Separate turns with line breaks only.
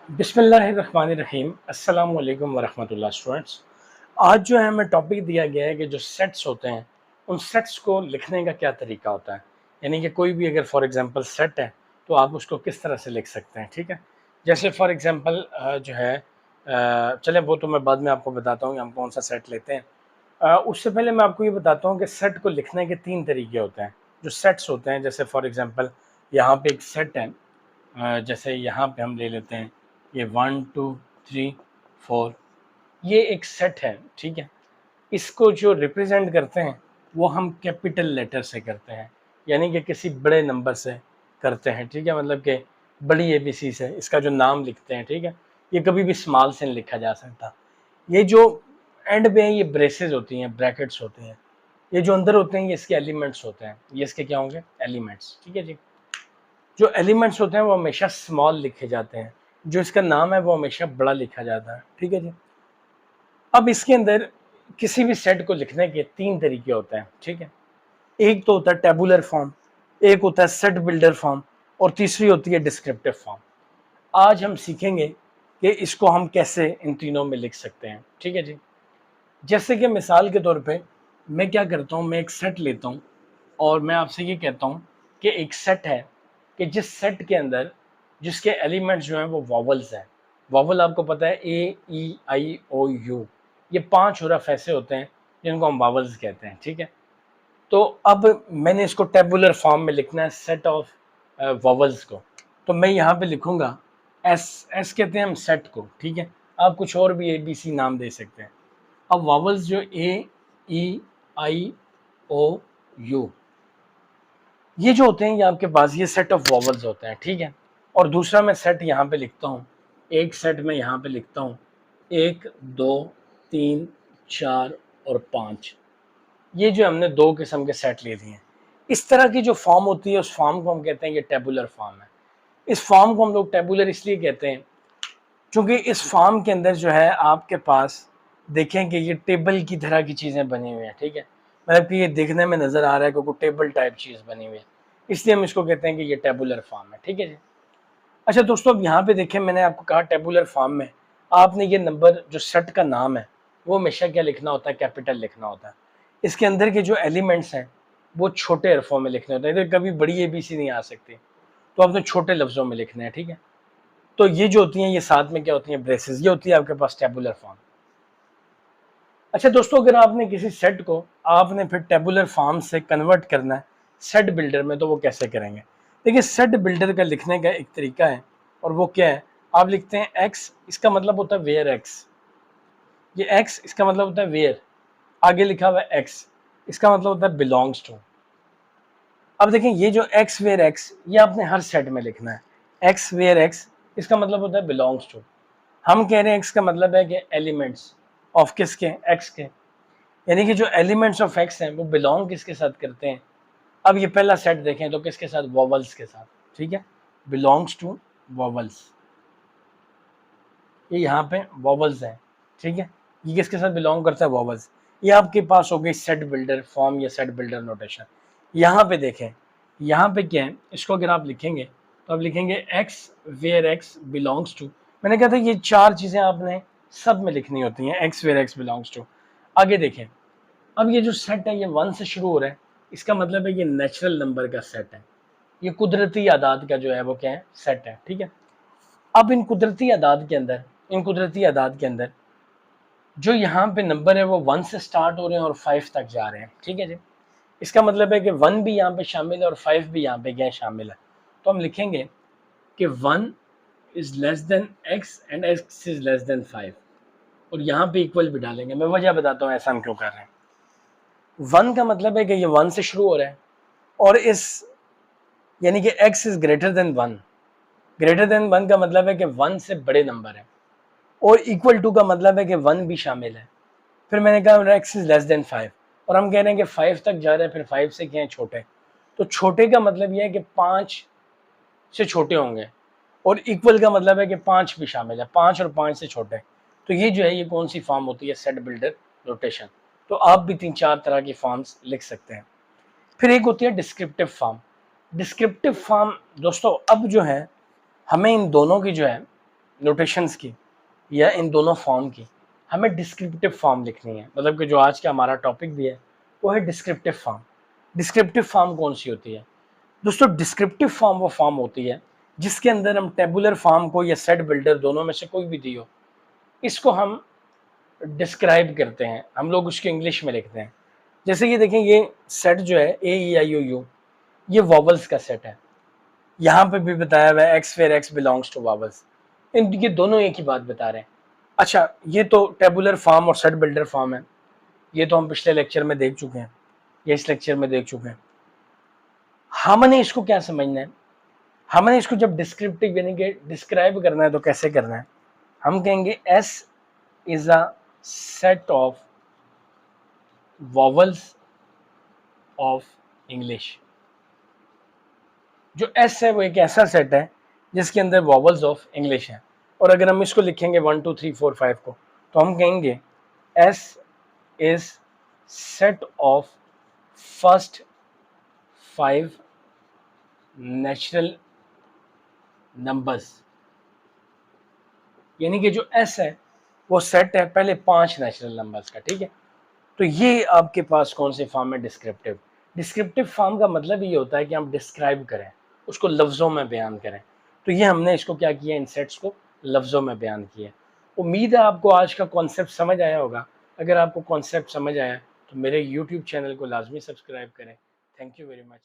बिस्मिल्लाहिर्रहमानिर्रहीम अस्सलाम वालेकुम वरहमतुल्लाह स्टूडेंट्स। आज जो है हमें टॉपिक दिया गया है कि जो सेट्स होते हैं उन सेट्स को लिखने का क्या तरीका होता है। यानी कि कोई भी अगर फॉर एग्जांपल सेट है तो आप उसको किस तरह से लिख सकते हैं। ठीक है, जैसे फॉर एग्जांपल जो है चलें वो तो मैं बाद में आपको बताता हूँ कि हम कौन सा सेट लेते हैं। उससे पहले मैं आपको ये बताता हूँ कि सेट को लिखने के 3 तरीके होते हैं। जो सेट्स होते हैं जैसे फॉर एग्जांपल यहाँ पे एक सेट है, जैसे यहाँ पे हम ले लेते हैं ये 1 2 3 4, ये एक सेट है। ठीक है, इसको जो रिप्रेजेंट करते हैं वो हम कैपिटल लेटर से करते हैं, यानी कि किसी बड़े नंबर से करते हैं। ठीक है, मतलब कि बड़ी एबीसी से इसका जो नाम लिखते हैं। ठीक है, ये कभी भी स्मॉल से नहीं लिखा जा सकता। ये जो एंड में है ये ब्रेसेस होती हैं, ब्रैकेट्स होते हैं। ये जो अंदर होते हैं ये इसके एलिमेंट्स होते हैं, ये इसके क्या होंगे, एलिमेंट्स। ठीक है जी, जो एलिमेंट्स होते हैं वो हमेशा स्मॉल लिखे जाते हैं, जो इसका नाम है वो हमेशा बड़ा लिखा जाता है। ठीक है जी, अब इसके अंदर किसी भी सेट को लिखने के 3 तरीके होते हैं। ठीक है, एक तो होता है टेबुलर फॉर्म, एक होता है सेट बिल्डर फॉर्म, और तीसरी होती है डिस्क्रिप्टिव फॉर्म। आज हम सीखेंगे कि इसको हम कैसे इन तीनों में लिख सकते हैं। ठीक है जी, जैसे कि मिसाल के तौर पे मैं क्या करता हूँ, मैं एक सेट लेता हूँ और मैं आपसे ये कहता हूँ कि एक सेट है कि जिस सेट के अंदर जिसके एलिमेंट्स जो हैं वो वॉवल्स हैं। वॉवल आपको पता है A E I O U, ये 5 हरफ ऐसे होते हैं जिनको हम वॉवल्स कहते हैं। ठीक है, तो अब मैंने इसको टेबुलर फॉर्म में लिखना है सेट ऑफ वॉवल्स को, तो मैं यहाँ पे लिखूंगा एस। एस कहते हैं हम सेट को। ठीक है, आप कुछ और भी ए बी सी नाम दे सकते हैं। अब वॉवल्स जो ए ई आई ओ यू, ये जो होते हैं ये आपके पास ये सेट ऑफ वॉवल्स होते हैं। ठीक है, और दूसरा मैं सेट यहाँ पे लिखता हूँ, एक सेट में यहाँ पे लिखता हूँ 1 2 3 4 और 5। ये जो हमने 2 किस्म के सेट ले दिए हैं, इस तरह की जो फॉर्म होती है उस फॉर्म को हम कहते हैं ये टेबुलर फॉर्म है। इस फॉर्म को हम लोग टेबुलर इसलिए कहते हैं क्योंकि इस फॉर्म के अंदर जो है आपके पास देखें कि ये टेबल की तरह की चीज़ें बनी हुई हैं। ठीक है, मतलब कि ये देखने में नज़र आ रहा है कि कोई टेबल टाइप चीज़ बनी हुई है, इसलिए हम इसको कहते हैं कि ये टेबुलर फॉर्म है। ठीक है जी, अच्छा दोस्तों, अब यहाँ पे देखें मैंने आपको कहा टेबुलर फॉर्म में आपने ये नंबर जो सेट का नाम है वो हमेशा क्या लिखना होता है, कैपिटल लिखना होता है। इसके अंदर के जो एलिमेंट्स हैं वो छोटे हरफों में लिखने होते हैं, इधर कभी बड़ी एबीसी नहीं आ सकती, तो आपने छोटे लफ्ज़ों में लिखने हैं। ठीक है, तो ये जो होती हैं ये साथ में क्या होती हैं, ब्रेसेस, ये होती है आपके पास टेबुलर फॉर्म। अच्छा दोस्तों, अगर आपने किसी सेट को आपने फिर टेबुलर फॉर्म से कन्वर्ट करना है सेट बिल्डर में, तो वो कैसे करेंगे। देखिए, सेट बिल्डर का लिखने का एक तरीका है और वो क्या है, आप लिखते हैं एक्स, इसका मतलब होता है वेयर एक्स। ये एक्स इसका मतलब होता है वेयर, आगे लिखा हुआ है एक्स, इसका मतलब होता है बिलोंग्स टू। अब देखें ये जो एक्स वेयर एक्स ये आपने हर सेट में लिखना है। एक्स वेयर एक्स इसका मतलब होता है बिलोंग्स टू। हम कह रहे हैं एक्स का मतलब है कि एलिमेंट्स ऑफ किसके, एक्स के, यानी कि जो एलिमेंट्स ऑफ एक्स हैं वो बिलोंग किसके साथ करते हैं। अब ये पहला सेट देखें तो किसके साथ, वॉवल्स के साथ। ठीक है, बिलोंग्स टू वॉवल्स, ये यहाँ पे वॉवल्स हैं। ठीक है, ये किसके साथ बिलोंग करता है, वॉवल्स। ये आपके पास हो गई सेट बिल्डर फॉर्म या सेट बिल्डर नोटेशन। यहाँ पे देखें, यहाँ पे क्या है, इसको अगर आप लिखेंगे तो आप लिखेंगे x where x belongs to. मैंने कहा था ये 4 चीज़ें आपने सब में लिखनी होती हैं, x where x belongs to. आगे देखें, अब ये जो सेट है ये 1 से शुरू हो रहा है, इसका मतलब है ये नेचुरल नंबर का सेट है, ये कुदरती आदाद का जो है वो क्या है, सेट है। ठीक है, अब इन कुदरती आदाद के अंदर, इन कुदरती आदाद के अंदर जो यहाँ पे नंबर है वो 1 से स्टार्ट हो रहे हैं और 5 तक जा रहे हैं। ठीक है जी, इसका मतलब है कि 1 भी यहाँ पे शामिल है और 5 भी यहाँ पे क्या शामिल है। तो हम लिखेंगे कि 1 is less than x and x is less than 5, और यहाँ पे इक्वल भी डालेंगे। मैं वजह बताता हूँ ऐसा हम क्यों कर रहे हैं। 1 का मतलब है कि ये 1 से शुरू हो रहा है और इस यानी कि x is greater than 1। Greater than 1 का मतलब है कि 1 से बड़े नंबर है, और इक्वल टू का मतलब है कि 1 भी शामिल है। फिर मैंने कहा x इज लेस देन 5, और हम कह रहे हैं कि 5 तक जा रहे हैं, फिर 5 से क्या है, छोटे। तो छोटे का मतलब ये है कि 5 से छोटे होंगे, और इक्वल का मतलब है कि 5 भी शामिल है, 5 और 5 से छोटे। तो ये जो है ये कौन सी फॉर्म होती है, सेट बिल्डर नोटेशन। तो आप भी 3-4 तरह की फॉर्म्स लिख सकते हैं। फिर एक होती है डिस्क्रिप्टिव फॉर्म। डिस्क्रिप्टिव फॉर्म दोस्तों, अब जो है हमें इन दोनों की जो है नोटेशंस की या इन दोनों फॉर्म की हमें डिस्क्रिप्टिव फॉर्म लिखनी है। मतलब कि जो आज का हमारा टॉपिक भी है वो है डिस्क्रिप्टिव फॉर्म। डिस्क्रिप्टिव फॉर्म कौन सी होती है दोस्तों? डिस्क्रिप्टिव फॉर्म वो फॉर्म होती है जिसके अंदर हम टेबुलर फॉर्म को या सेट बिल्डर दोनों में से कोई भी दी हो, इसको हम डिस्क्राइब करते हैं, हम लोग उसको इंग्लिश में लिखते हैं। जैसे कि देखें, ये सेट जो है A E I O U, ये वॉवल्स का सेट है। यहाँ पे भी बताया हुआ है X where x belongs to vowels. इन ये दोनों एक ही बात बता रहे हैं। अच्छा, ये तो टेबुलर फॉर्म और सेट बिल्डर फॉर्म है, ये तो हम पिछले लेक्चर में देख चुके हैं, ये इस लेक्चर में देख चुके हैं। हमने इसको क्या समझना है? हमने इसको जब डिस्क्रिप्टिव यानी कि डिस्क्राइब करना है तो कैसे करना है? हम कहेंगे S is a set of vowels of English. जो एस है वो एक ऐसा सेट है जिसके अंदर वॉवल्स ऑफ इंग्लिश है। और अगर हम इसको लिखेंगे 1 2 3 4 5 को, तो हम कहेंगे S is set of first 5 natural numbers. यानी कि जो एस है वो सेट है पहले 5 नेचुरल नंबर्स का। ठीक है, तो ये आपके पास कौन से फॉर्म है? डिस्क्रिप्टिव। डिस्क्रिप्टिव फॉर्म का मतलब ये होता है कि हम डिस्क्राइब करें, उसको लफ्ज़ों में बयान करें। तो ये हमने इसको क्या किया, इन सेट्स को लफ्ज़ों में बयान किया। उम्मीद है आपको आज का कॉन्सेप्ट समझ आया होगा। अगर आपको कॉन्सेप्ट समझ आया तो मेरे यूट्यूब चैनल को लाजमी सब्सक्राइब करें। Thank you very much.